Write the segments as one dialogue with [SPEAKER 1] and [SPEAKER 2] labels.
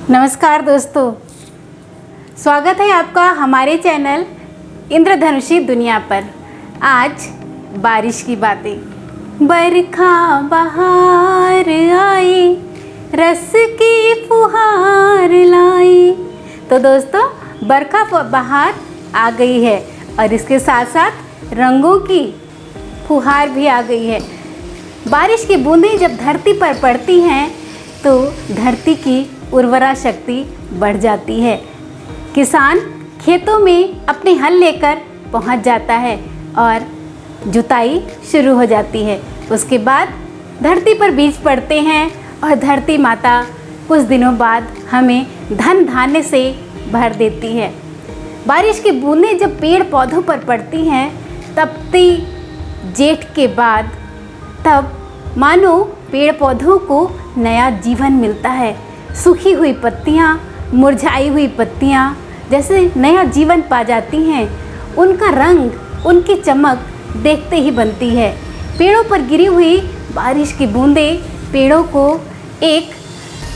[SPEAKER 1] नमस्कार दोस्तों, स्वागत है आपका हमारे चैनल इंद्रधनुषी दुनिया पर। आज बारिश की बातें। बरखा बहार आई, रस की फुहार लाई। तो दोस्तों, बरखा बहार आ गई है और इसके साथ साथ रंगों की फुहार भी आ गई है। बारिश की बूंदें जब धरती पर पड़ती हैं तो धरती की उर्वरा शक्ति बढ़ जाती है। किसान खेतों में अपने हल लेकर पहुंच जाता है और जुताई शुरू हो जाती है। उसके बाद धरती पर बीज पड़ते हैं और धरती माता कुछ दिनों बाद हमें धन धान्य से भर देती है। बारिश की बूंदें जब पेड़ पौधों पर पड़ती हैं तपती जेठ के बाद, तब मानो पेड़ पौधों को नया जीवन मिलता है। सूखी हुई पत्तियाँ, मुरझाई हुई पत्तियाँ जैसे नया जीवन पा जाती हैं। उनका रंग, उनकी चमक देखते ही बनती है। पेड़ों पर गिरी हुई बारिश की बूंदें पेड़ों को एक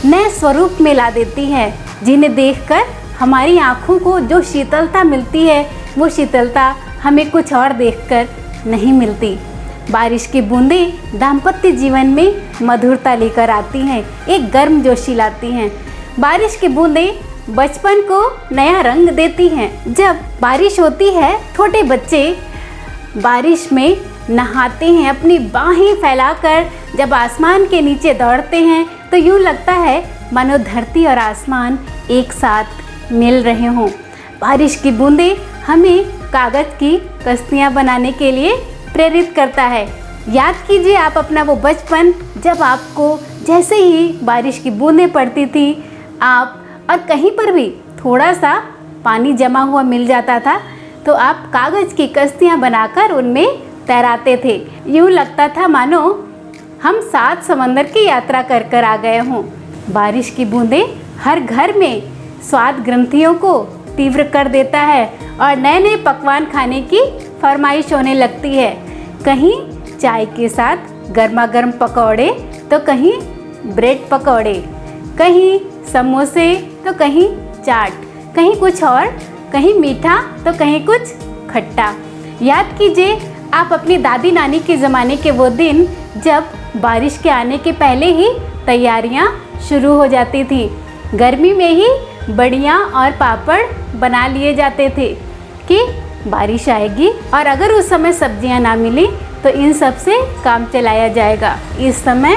[SPEAKER 1] नए स्वरूप में ला देती है, जिन्हें देखकर हमारी आँखों को जो शीतलता मिलती है वो शीतलता हमें कुछ और देखकर नहीं मिलती। बारिश की बूंदें दाम्पत्य जीवन में मधुरता लेकर आती हैं, एक गर्म जोशी लाती हैं। बारिश की बूंदें बचपन को नया रंग देती हैं। जब बारिश होती है, छोटे बच्चे बारिश में नहाते हैं, अपनी बाहें फैलाकर जब आसमान के नीचे दौड़ते हैं तो यूँ लगता है मानो धरती और आसमान एक साथ मिल रहे हों। बारिश की बूंदें हमें कागज़ की कश्तियाँ बनाने के लिए प्रेरित करता है। याद कीजिए आप अपना वो बचपन, जब आपको जैसे ही बारिश की बूंदें पड़ती थी, आप और कहीं पर भी थोड़ा सा पानी जमा हुआ मिल जाता था तो आप कागज़ की कश्तियाँ बनाकर उनमें तैराते थे। यूँ लगता था मानो हम 7 समंदर की यात्रा कर कर आ गए हों। बारिश की बूंदें हर घर में स्वाद ग्रंथियों को तीव्र कर देता है और नए नए पकवान खाने की फरमाइश होने लगती है। कहीं चाय के साथ गर्मा गर्म पकौड़े तो कहीं ब्रेड पकौड़े, कहीं समोसे तो कहीं चाट, कहीं कुछ और, कहीं मीठा तो कहीं कुछ खट्टा। याद कीजिए आप अपनी दादी नानी के ज़माने के वो दिन जब बारिश के आने के पहले ही तैयारियां शुरू हो जाती थी। गर्मी में ही बड़ियाँ और पापड़ बना लिए जाते थे कि बारिश आएगी और अगर उस समय सब्जियां ना मिली तो इन सब से काम चलाया जाएगा। इस समय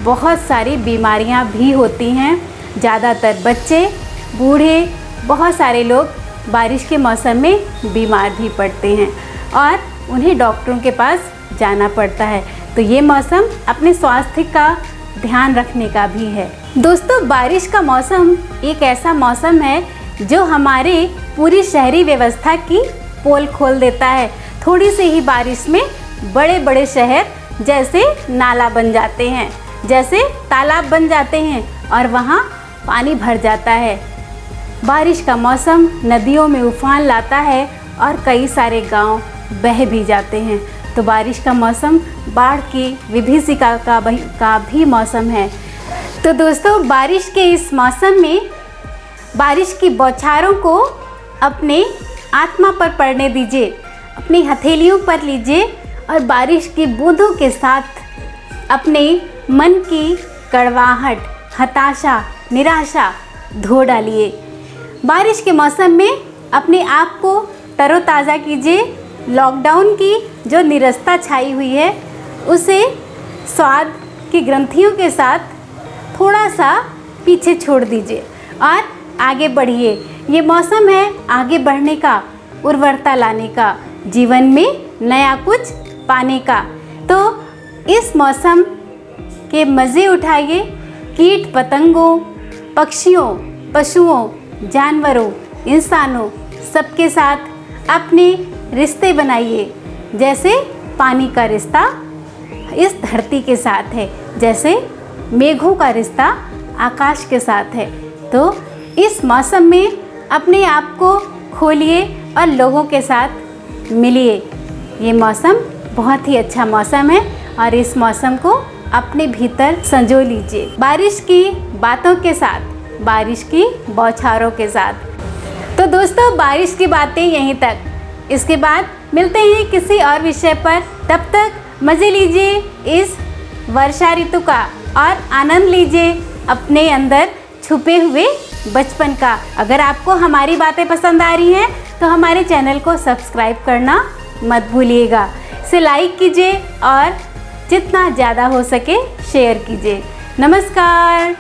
[SPEAKER 1] बहुत सारी बीमारियां भी होती हैं। ज़्यादातर बच्चे, बूढ़े, बहुत सारे लोग बारिश के मौसम में बीमार भी पड़ते हैं और उन्हें डॉक्टरों के पास जाना पड़ता है। तो ये मौसम अपने स्वास्थ्य का ध्यान रखने का भी है। दोस्तों, बारिश का मौसम एक ऐसा मौसम है जो हमारे पूरी शहरी व्यवस्था की पोल खोल देता है। थोड़ी सी ही बारिश में बड़े बड़े शहर जैसे नाला बन जाते हैं, जैसे तालाब बन जाते हैं और वहाँ पानी भर जाता है। बारिश का मौसम नदियों में उफान लाता है और कई सारे गांव बह भी जाते हैं। तो बारिश का मौसम बाढ़ की विभीषिका का भी मौसम है। तो दोस्तों, बारिश के इस मौसम में बारिश की बौछारों को अपने आत्मा पर पड़ने दीजिए, अपनी हथेलियों पर लीजिए और बारिश की बूंदों के साथ अपने मन की कड़वाहट, हताशा, निराशा धो डालिए। बारिश के मौसम में अपने आप को तरोताज़ा कीजिए। लॉकडाउन की जो नीरसता छाई हुई है उसे स्वाद की ग्रंथियों के साथ थोड़ा सा पीछे छोड़ दीजिए और आगे बढ़िए। ये मौसम है आगे बढ़ने का, उर्वरता लाने का, जीवन में नया कुछ पाने का। तो इस मौसम के मज़े उठाइए। कीट पतंगों, पक्षियों, पशुओं, जानवरों, इंसानों सबके साथ अपने रिश्ते बनाइए। जैसे पानी का रिश्ता इस धरती के साथ है, जैसे मेघों का रिश्ता आकाश के साथ है। तो इस मौसम में अपने आप को खोलिए और लोगों के साथ मिलिए। ये मौसम बहुत ही अच्छा मौसम है और इस मौसम को अपने भीतर संजो लीजिए, बारिश की बातों के साथ, बारिश की बौछारों के साथ। तो दोस्तों, बारिश की बातें यहीं तक। इसके बाद मिलते हैं किसी और विषय पर। तब तक मज़े लीजिए इस वर्षा ऋतु का और आनंद लीजिए अपने अंदर छुपे हुए बचपन का। अगर आपको हमारी बातें पसंद आ रही हैं तो हमारे चैनल को सब्सक्राइब करना मत भूलिएगा। इसे लाइक कीजिए और जितना ज़्यादा हो सके शेयर कीजिए। नमस्कार।